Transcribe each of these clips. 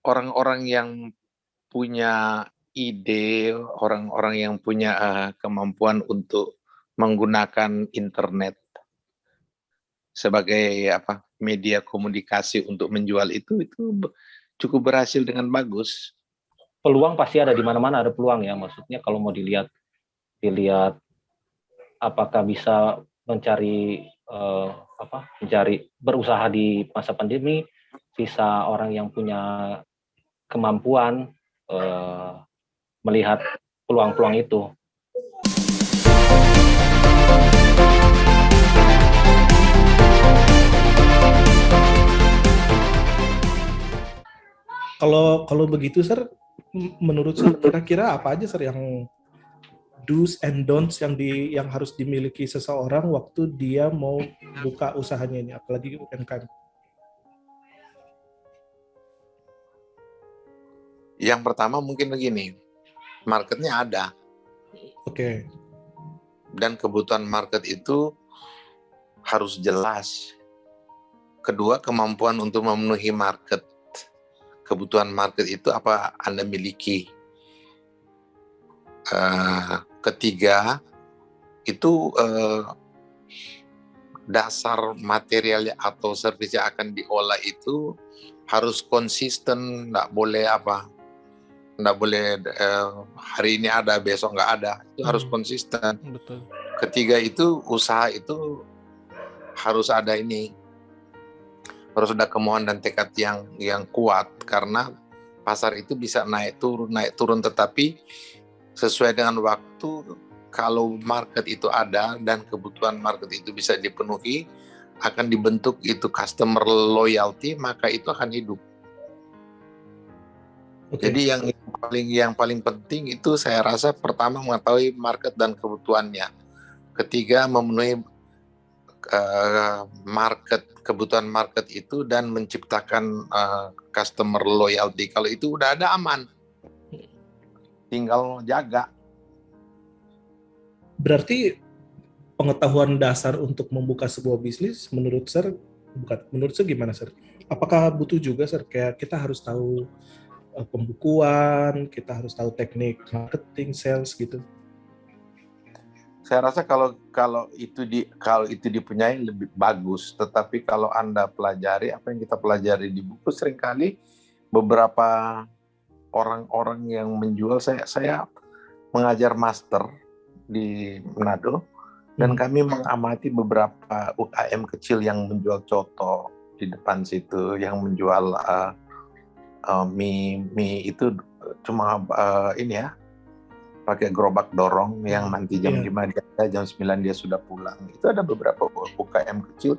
orang-orang yang punya ide, orang-orang yang punya, kemampuan untuk menggunakan internet sebagai media komunikasi untuk menjual itu cukup berhasil dengan bagus. Peluang pasti ada di mana-mana, ada peluang ya. Maksudnya kalau mau dilihat apakah bisa mencari berusaha di masa pandemi, bisa orang yang punya kemampuan melihat peluang-peluang itu. Kalau begitu, Sir, menurut Sir kira-kira apa aja, Sir, yang do's and don'ts yang harus dimiliki seseorang waktu dia mau buka usahanya ini, apalagi UMKM? Yang pertama mungkin begini, marketnya ada. Oke. Dan kebutuhan market itu harus jelas. Kedua, kemampuan untuk memenuhi market. Kebutuhan market itu apa Anda miliki. Ketiga, itu dasar material atau servis yang akan diolah itu harus konsisten, nggak boleh hari ini ada, besok nggak ada. Itu harus konsisten. Betul. Ketiga itu usaha itu harus ada kemauan dan tekad yang kuat, karena pasar itu bisa naik turun, tetapi sesuai dengan waktu. Kalau market itu ada dan kebutuhan market itu bisa dipenuhi, akan dibentuk itu customer loyalty, maka itu akan hidup. Okay. Jadi yang paling penting itu saya rasa pertama mengetahui market dan kebutuhannya. Ketiga, memenuhi kebutuhan market itu dan menciptakan customer loyalty. Kalau itu udah ada, aman. Tinggal jaga. Berarti pengetahuan dasar untuk membuka sebuah bisnis menurut Sir gimana, Sir? Apakah butuh juga, Sir, kayak kita harus tahu pembukuan, kita harus tahu teknik marketing, sales gitu? Saya rasa kalau itu dipunyai lebih bagus, tetapi kalau Anda pelajari apa yang kita pelajari di buku, seringkali beberapa orang-orang yang menjual, saya mengajar master di Manado, dan kami mengamati beberapa UKM kecil yang menjual coto di depan situ, yang menjual mie itu cuma pakai gerobak dorong yang nanti jam 5 dia, jam 9 dia sudah pulang. Itu ada beberapa UKM kecil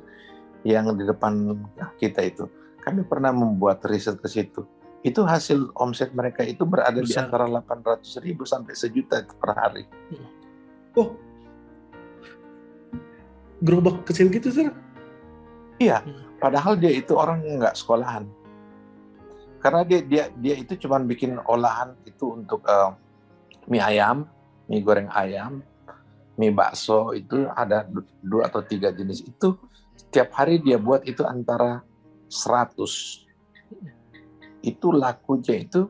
yang di depan kita itu. Kami pernah membuat riset ke situ. Itu hasil omset mereka itu berada di antara 800.000 sampai 1 juta per hari. Oh, gerobak kecil gitu, Sir? Iya, padahal dia itu orang yang nggak sekolahan. Karena dia itu cuma bikin olahan itu untuk mie ayam, mie goreng ayam, mie bakso, itu ada 2 atau 3 jenis. Itu setiap hari dia buat itu antara 100. Itu lakunya itu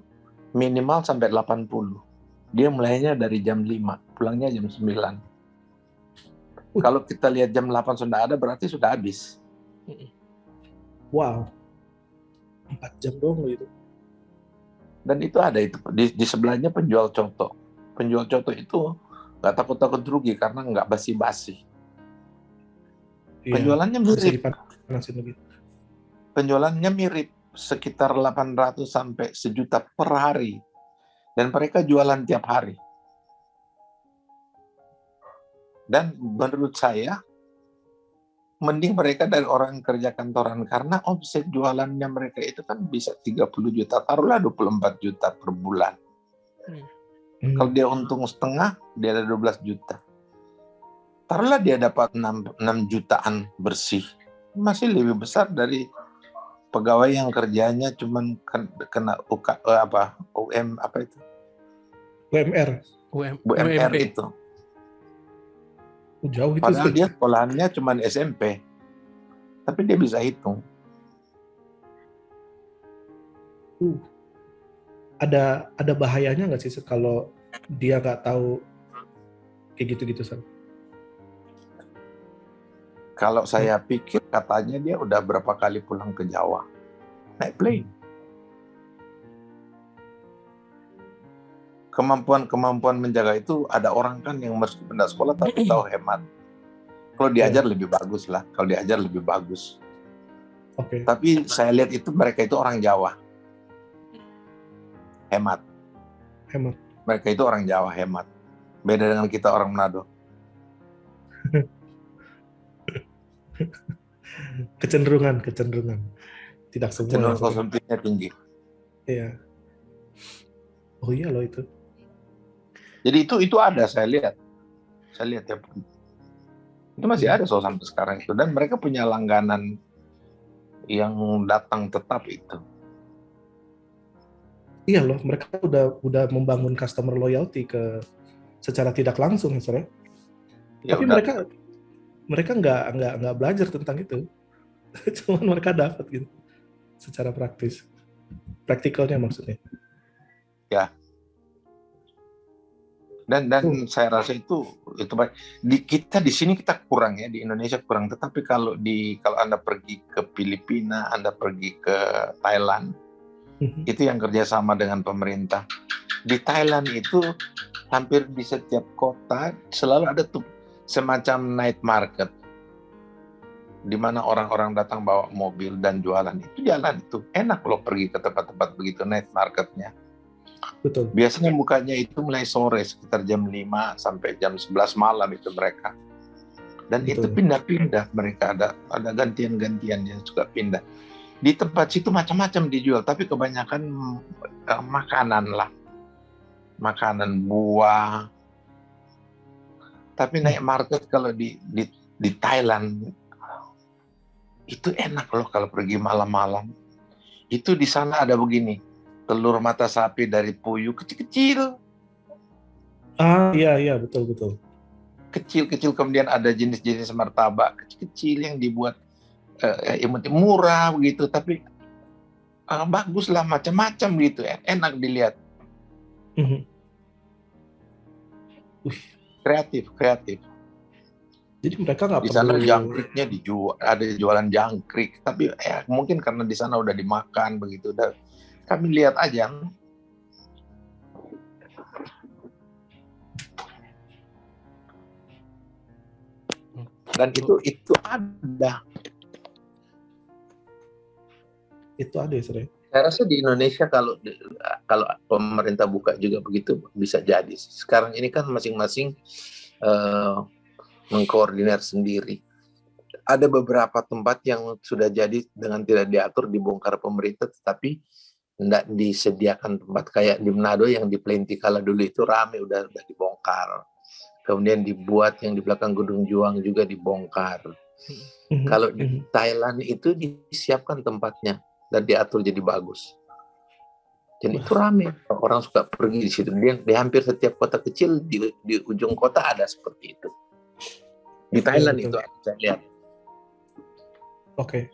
minimal sampai 80. Dia mulainya dari jam 5, pulangnya jam 9. Kalau kita lihat jam 8 sudah ada, berarti sudah habis. Wow. 4 jam doang gitu. Dan itu ada itu di sebelahnya penjual coto. Penjual coto itu nggak takut-takut rugi karena nggak basi-basi. Penjualannya mirip. Penjualannya mirip, sekitar 800 sampai 1 juta per hari. Dan mereka jualan tiap hari. Dan menurut saya, mending mereka dari orang kerja kantoran, karena omset jualannya mereka itu kan bisa 30 juta, taruhlah 24 juta per bulan. Kalau dia untung setengah, dia ada 12 juta. Taruhlah dia dapat 6 jutaan bersih. Masih lebih besar dari pegawai yang kerjanya cuman kena UMR itu. Jauh itu. Padahal dia sekolahannya cuma SMP. Tapi dia bisa hitung. ada bahayanya nggak sih kalau dia nggak tahu kayak gitu-gitu, Sir? Kalau saya pikir katanya dia udah berapa kali pulang ke Jawa naik plane. Kemampuan menjaga itu ada orang kan yang meskipun tidak sekolah tapi tahu hemat. Kalau diajar lebih bagus lah, kalau diajar lebih bagus. Oke. Tapi saya lihat itu mereka itu orang Jawa. Hemat. Mereka itu orang Jawa hemat. Beda dengan kita orang Manado. kecenderungan. Tidak semua. Cenderung konsumtifnya tinggi. Iya. Oh iya loh itu. Jadi itu ada saya lihat ya. Itu masih ada sampai sekarang itu, dan mereka punya langganan yang datang tetap itu. Iya loh, mereka udah membangun customer loyalty secara tidak langsung ya, Sir. Tapi udah. mereka nggak belajar tentang itu. Cuman mereka dapat gitu secara praktis. Praktikalnya maksudnya. Ya. Dan saya rasa itu baik. Kita di sini kita kurang ya, di Indonesia kurang. Tetapi kalau Anda pergi ke Filipina, Anda pergi ke Thailand, itu yang kerjasama dengan pemerintah. Di Thailand itu hampir di setiap kota selalu ada tuh semacam night market, di mana orang-orang datang bawa mobil dan jualan. Itu jalan itu enak loh, pergi ke tempat-tempat begitu night marketnya. Betul. Biasanya bukanya itu mulai sore sekitar jam 5 sampai jam 11 malam itu mereka. Dan betul. Itu pindah-pindah, mereka ada gantian-gantiannya juga pindah. Di tempat situ macam-macam dijual, tapi kebanyakan makanan lah. Makanan, buah. Tapi naik market kalau di Thailand itu enak loh kalau pergi malam-malam. Itu di sana ada begini, telur mata sapi dari puyuh kecil-kecil. Iya betul. Kecil-kecil, kemudian ada jenis-jenis martabak kecil-kecil yang dibuat murah begitu, tapi bagus lah, macam-macam gitu, enak dilihat. Kreatif. Jadi mereka nggak perlu. Di sana jangkriknya dijual, ada jualan jangkrik, tapi mungkin karena di sana udah dimakan begitu, udah kami lihat aja. Dan itu ada. Itu ada ya, Sir. Saya rasa di Indonesia kalau pemerintah buka juga begitu bisa jadi. Sekarang ini kan masing-masing mengkoordinir sendiri. Ada beberapa tempat yang sudah jadi dengan tidak diatur, dibongkar pemerintah, tetapi tidak disediakan tempat. Kayak di Manado yang di Plentikala dulu itu ramai, udah dibongkar. Kemudian dibuat yang di belakang Gedung Juang juga dibongkar. Kalau di Thailand itu disiapkan tempatnya dan diatur jadi bagus. Dan itu ramai, orang suka pergi di situ. Di hampir setiap kota kecil di ujung kota ada seperti itu. Di Thailand itu saya lihat. Oke.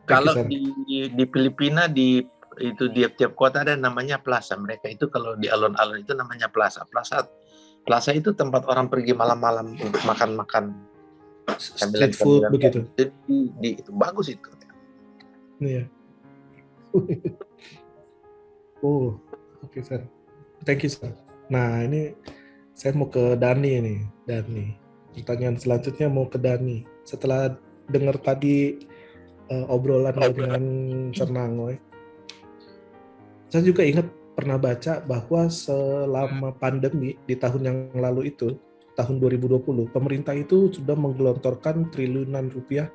Kalau di Filipina di tiap kota ada namanya plaza. Mereka itu kalau di alun-alun itu namanya plaza. Plaza itu tempat orang pergi malam-malam untuk makan-makan. Street food begitu. Jadi itu bagus itu. Iya. Oke, Sir. Thank you, Sir. Nah, ini saya mau ke Dani nih. Pertanyaan selanjutnya mau ke Dani. Setelah dengar tadi obrolan dengan Sir Nangoy, saya juga ingat pernah baca bahwa selama pandemi di tahun yang lalu itu, tahun 2020, pemerintah itu sudah menggelontorkan triliunan rupiah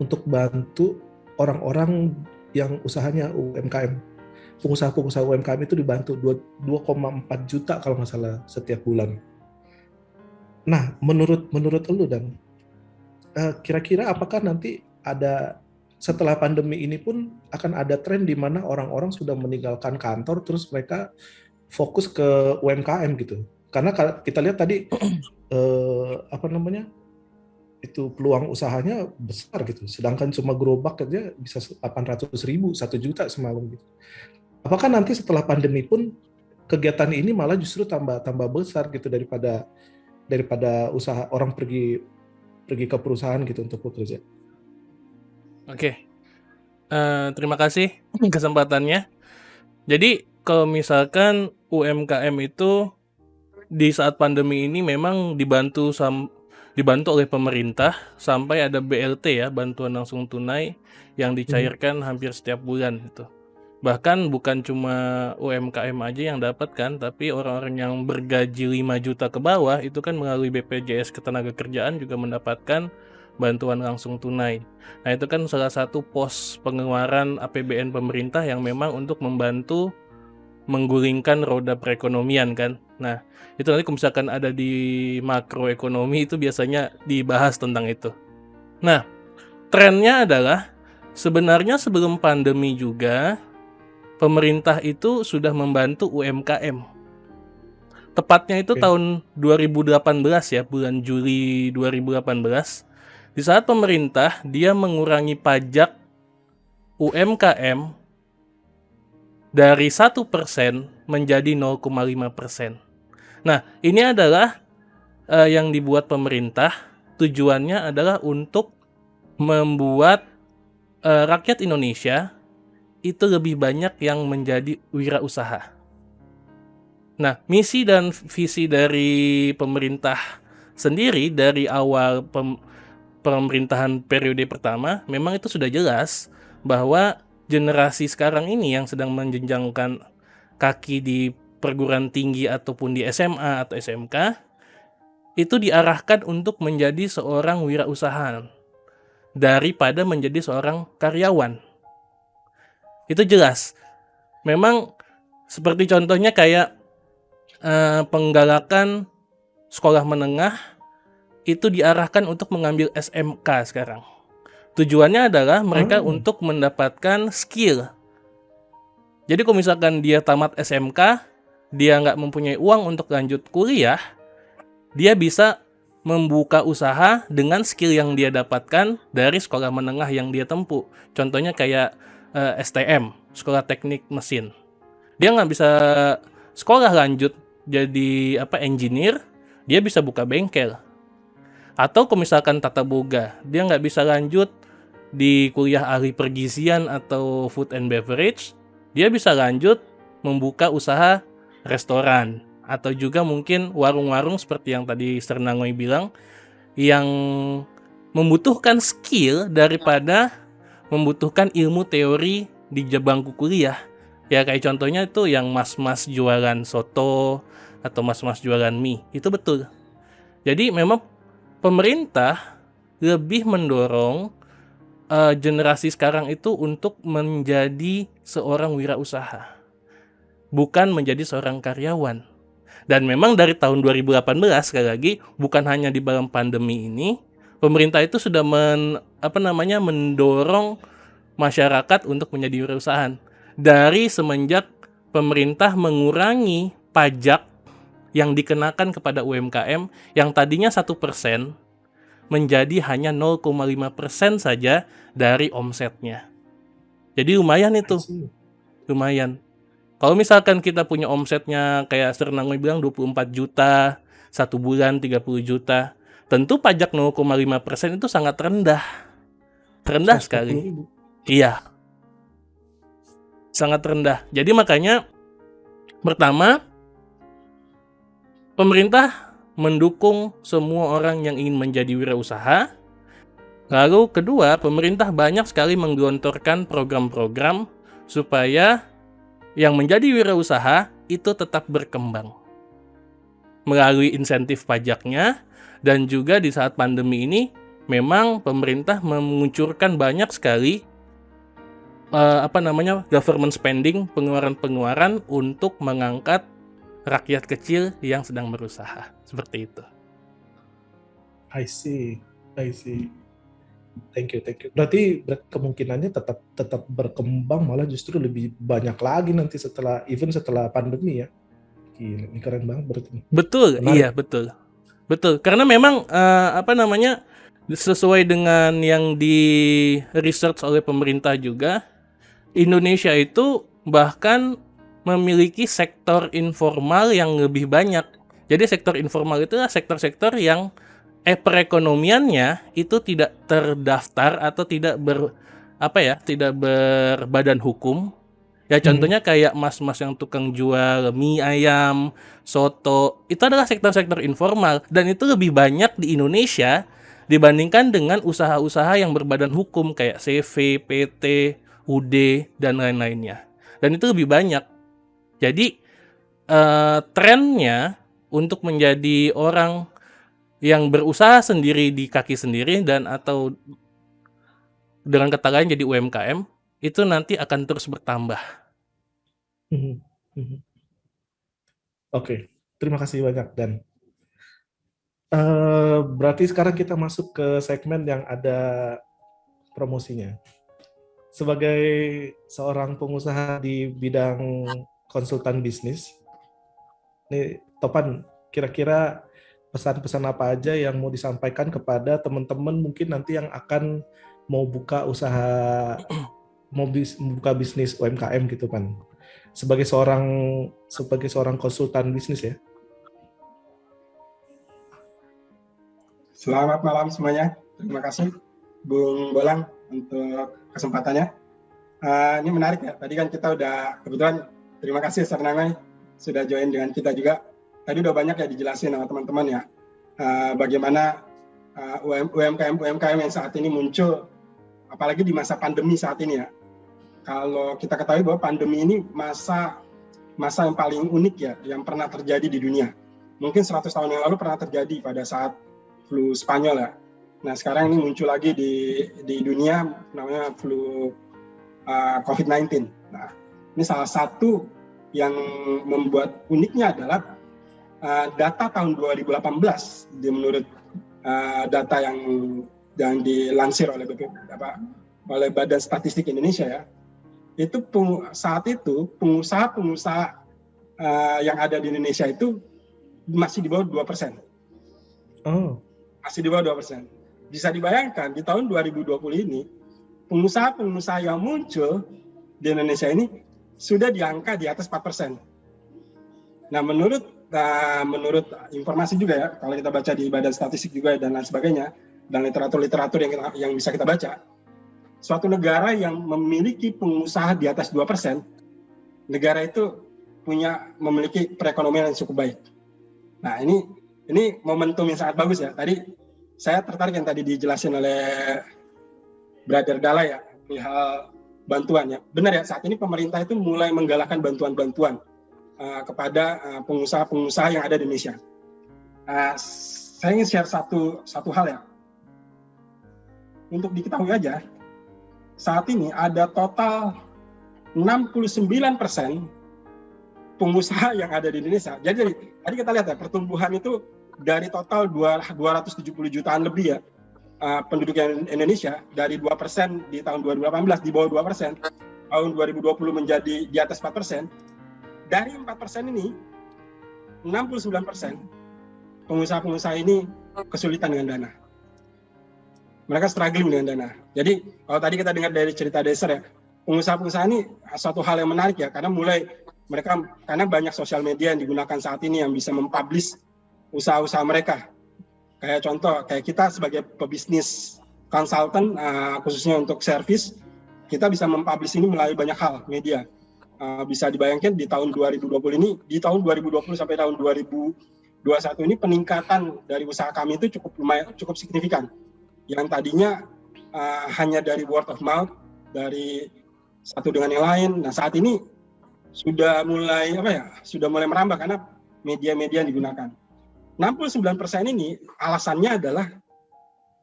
untuk bantu orang-orang yang usahanya UMKM. Pengusaha-pengusaha UMKM itu dibantu 2,4 juta kalau nggak salah setiap bulan. Nah, menurut elu dan kira-kira apakah nanti ada setelah pandemi ini pun akan ada tren di mana orang-orang sudah meninggalkan kantor terus mereka fokus ke UMKM gitu? Karena kita lihat tadi itu peluang usahanya besar gitu. Sedangkan cuma gerobak aja bisa 800.000, 1 juta semalam gitu. apakah nanti setelah pandemi pun kegiatan ini malah justru tambah besar gitu daripada usaha orang pergi ke perusahaan gitu untuk bekerja. Oke. Terima kasih kesempatannya. Jadi kalau misalkan UMKM itu di saat pandemi ini memang dibantu oleh pemerintah sampai ada BLT ya, bantuan langsung tunai yang dicairkan hampir setiap bulan itu. Bahkan bukan cuma UMKM aja yang dapat kan, tapi orang-orang yang bergaji 5 juta ke bawah itu kan melalui BPJS Ketenagakerjaan juga mendapatkan bantuan langsung tunai. Nah, itu kan salah satu pos pengeluaran APBN pemerintah yang memang untuk membantu menggulingkan roda perekonomian kan. Nah, itu nanti kalau misalkan ada di makroekonomi itu biasanya dibahas tentang itu. Nah, trennya adalah sebenarnya sebelum pandemi juga pemerintah itu sudah membantu UMKM. Tepatnya itu tahun 2018 ya, bulan Juli 2018. Di saat pemerintah dia mengurangi pajak UMKM dari 1% menjadi 0,5%. Nah, ini adalah yang dibuat pemerintah, tujuannya adalah untuk membuat rakyat Indonesia itu lebih banyak yang menjadi wirausaha. Nah, misi dan visi dari pemerintah sendiri dari awal pemerintahan periode pertama memang itu sudah jelas bahwa generasi sekarang ini yang sedang menjenjangkan kaki di perguruan tinggi ataupun di SMA atau SMK itu diarahkan untuk menjadi seorang wirausaha daripada menjadi seorang karyawan. Itu jelas. Memang seperti contohnya kayak penggalakan sekolah menengah itu diarahkan untuk mengambil SMK sekarang. Tujuannya adalah mereka untuk mendapatkan skill. Jadi kalau misalkan dia tamat SMK, dia nggak mempunyai uang untuk lanjut kuliah, dia bisa membuka usaha dengan skill yang dia dapatkan dari sekolah menengah yang dia tempuh. Contohnya kayak STM, Sekolah Teknik Mesin. Dia nggak bisa sekolah lanjut jadi engineer, dia bisa buka bengkel. Atau kalau misalkan tata boga, dia nggak bisa lanjut di kuliah ahli pergizian atau food and beverage, dia bisa lanjut membuka usaha restoran. Atau juga mungkin warung-warung seperti yang tadi Sernangoy bilang, yang membutuhkan skill daripada membutuhkan ilmu teori di bangku kuliah. Ya kayak contohnya itu yang mas-mas jualan soto atau mas-mas jualan mie. Itu betul. Jadi memang pemerintah lebih mendorong generasi sekarang itu untuk menjadi seorang wirausaha, bukan menjadi seorang karyawan. Dan memang dari tahun 2018 sekali lagi, bukan hanya di dalam pandemi ini, pemerintah itu sudah mendorong masyarakat untuk menjadi wirausaha. Dari semenjak pemerintah mengurangi pajak yang dikenakan kepada UMKM yang tadinya 1% menjadi hanya 0,5% saja dari omsetnya. Jadi lumayan itu. Lumayan. Kalau misalkan kita punya omsetnya kayak Sernangoy bilang 24 juta, 1 bulan 30 juta, tentu pajak 0,5% itu sangat rendah. Rendah sekali. Iya. Sangat rendah. Jadi makanya pertama, pemerintah mendukung semua orang yang ingin menjadi wirausaha. Lalu kedua, pemerintah banyak sekali menggelontorkan program-program supaya yang menjadi wirausaha itu tetap berkembang. Melalui insentif pajaknya, dan juga di saat pandemi ini, memang pemerintah menguncurkan banyak sekali government spending, pengeluaran-pengeluaran untuk mengangkat rakyat kecil yang sedang berusaha. Seperti itu. I see. Thank you. Berarti kemungkinannya tetap berkembang, malah justru lebih banyak lagi nanti setelah pandemi ya. Gila, ini keren banget berarti. Betul, menarik. Iya betul. Karena memang sesuai dengan yang di research oleh pemerintah juga, Indonesia itu bahkan memiliki sektor informal yang lebih banyak. Jadi sektor informal itu adalah sektor-sektor yang perekonomiannya itu tidak terdaftar atau tidak tidak berbadan hukum. Ya contohnya kayak mas-mas yang tukang jual mie ayam, soto, itu adalah sektor-sektor informal dan itu lebih banyak di Indonesia dibandingkan dengan usaha-usaha yang berbadan hukum kayak CV, PT, UD dan lain-lainnya. Dan itu lebih banyak. Jadi trennya untuk menjadi orang yang berusaha sendiri di kaki sendiri dan atau dengan kata lain jadi UMKM itu nanti akan terus bertambah. Oke, terima kasih banyak Dan. Berarti sekarang kita masuk ke segmen yang ada promosinya. Sebagai seorang pengusaha di bidang konsultan bisnis, nih Topan, kira-kira pesan-pesan apa aja yang mau disampaikan kepada teman-teman mungkin nanti yang akan mau buka usaha, buka bisnis UMKM gitu kan? Sebagai seorang konsultan bisnis ya. Selamat malam semuanya. Terima kasih Bung Bolang untuk kesempatannya. Ini menarik ya. Tadi kan kita udah kebetulan terima kasih Sernangai sudah join dengan kita juga. Tadi udah banyak ya dijelasin sama teman-teman ya. Bagaimana UMKM yang saat ini muncul, apalagi di masa pandemi saat ini ya. Kalau kita ketahui bahwa pandemi ini masa yang paling unik ya, yang pernah terjadi di dunia. Mungkin 100 tahun yang lalu pernah terjadi pada saat flu Spanyol ya. Nah sekarang ini muncul lagi di dunia namanya flu COVID-19. Nah ini salah satu yang membuat uniknya adalah data tahun 2018 menurut data yang dilansir oleh Badan Statistik Indonesia ya. Itu saat itu pengusaha-pengusaha yang ada di Indonesia itu masih di bawah 2%. Oh. Masih di bawah 2%. Bisa dibayangkan di tahun 2020 ini pengusaha-pengusaha yang muncul di Indonesia ini sudah di angka di atas 4%. Nah, menurut informasi juga ya, kalau kita baca di Badan Statistik juga dan lain sebagainya, dan literatur yang bisa kita baca, suatu negara yang memiliki pengusaha di atas 2%, negara itu memiliki perekonomian yang cukup baik. Nah, ini momentum yang sangat bagus ya. Tadi saya tertarik yang tadi dijelasin oleh Brother Dala ya, perihal bantuan ya. Benar ya, saat ini pemerintah itu mulai menggalakkan bantuan-bantuan kepada pengusaha-pengusaha yang ada di Indonesia. Saya ingin share satu hal ya. Untuk diketahui aja, saat ini ada total 69% pengusaha yang ada di Indonesia. Jadi tadi kita lihat ya, pertumbuhan itu dari total 270 jutaan lebih ya penduduk Indonesia, dari 2% di tahun 2018 di bawah 2%, tahun 2020 menjadi di atas 4%. Dari 4% ini 69% pengusaha-pengusaha ini kesulitan dengan dana. Mereka struggling dengan dana. Jadi kalau tadi kita dengar dari cerita Deser ya, pengusaha-pengusaha ini suatu hal yang menarik ya, karena karena banyak sosial media yang digunakan saat ini yang bisa mempublish usaha-usaha mereka. Kayak contoh, kayak kita sebagai pebisnis konsultan, khususnya untuk service, kita bisa mempublish ini melalui banyak hal media. Bisa dibayangkan di tahun 2020 ini, di tahun 2020 sampai tahun 2021 ini peningkatan dari usaha kami itu cukup signifikan. Yang tadinya hanya dari word of mouth, dari satu dengan yang lain. Nah saat ini sudah mulai merambah karena media-media yang digunakan. 69% ini alasannya adalah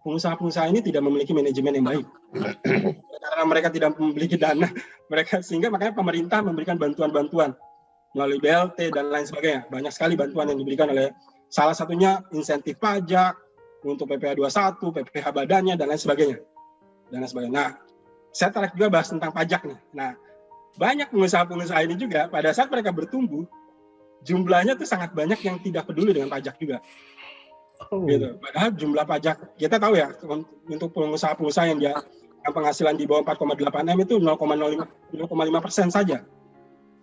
pengusaha-pengusaha ini tidak memiliki manajemen yang baik. Karena mereka tidak memiliki dana, sehingga makanya pemerintah memberikan bantuan-bantuan melalui BLT dan lain sebagainya. Banyak sekali bantuan yang diberikan oleh salah satunya insentif pajak untuk PPh 21, PPh badannya dan lain sebagainya. Nah, saya tertarik juga bahas tentang pajak nih. Nah, banyak pengusaha-pengusaha ini juga pada saat mereka bertumbuh, jumlahnya tuh sangat banyak yang tidak peduli dengan pajak juga. Gitu. Padahal jumlah pajak kita tahu ya, untuk pengusaha-pengusaha yang penghasilan di bawah 4,8 M itu 0,5% saja.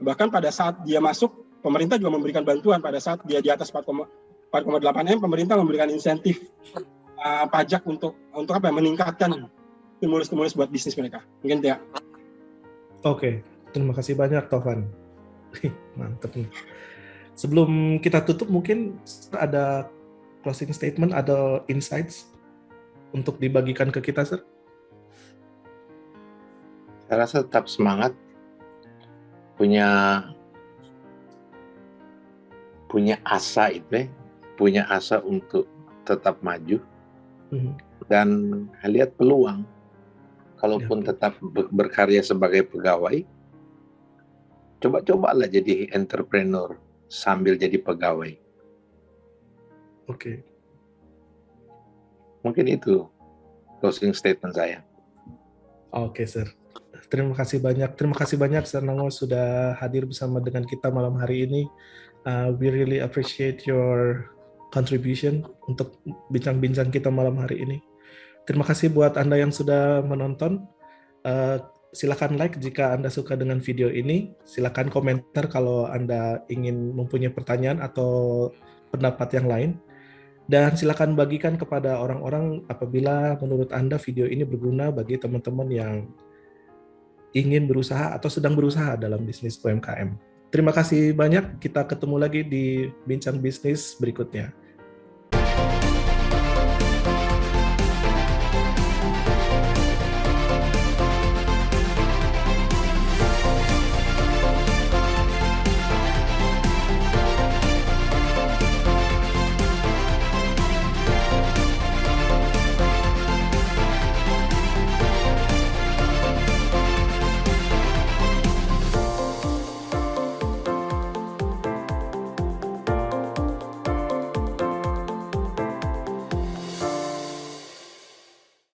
Bahkan pada saat dia masuk, pemerintah juga memberikan bantuan. Pada saat dia di atas 4,8 M, pemerintah memberikan insentif pajak untuk apa ya, meningkatkan stimulus buat bisnis mereka. Mungkin ya. Oke, terima kasih banyak Tovan. Mantap nih. Sebelum kita tutup, mungkin ada closing statement, ada insights untuk dibagikan ke kita, Sir? Saya rasa tetap semangat, punya asa itu, punya asa untuk tetap maju, dan lihat peluang. Kalaupun tetap berkarya sebagai pegawai, coba-cobalah jadi entrepreneur sambil jadi pegawai. Oke. Mungkin itu closing statement saya. Oke, Sir. Terima kasih banyak Sir Nango sudah hadir bersama dengan kita malam hari ini. We really appreciate your contribution untuk bincang-bincang kita malam hari ini. Terima kasih buat Anda yang sudah menonton. Silakan like jika Anda suka dengan video ini. Silakan komentar kalau Anda ingin mempunyai pertanyaan atau pendapat yang lain. Dan silakan bagikan kepada orang-orang apabila menurut Anda video ini berguna bagi teman-teman yang ingin berusaha atau sedang berusaha dalam bisnis UMKM. Terima kasih banyak. Kita ketemu lagi di Bincang Bisnis berikutnya.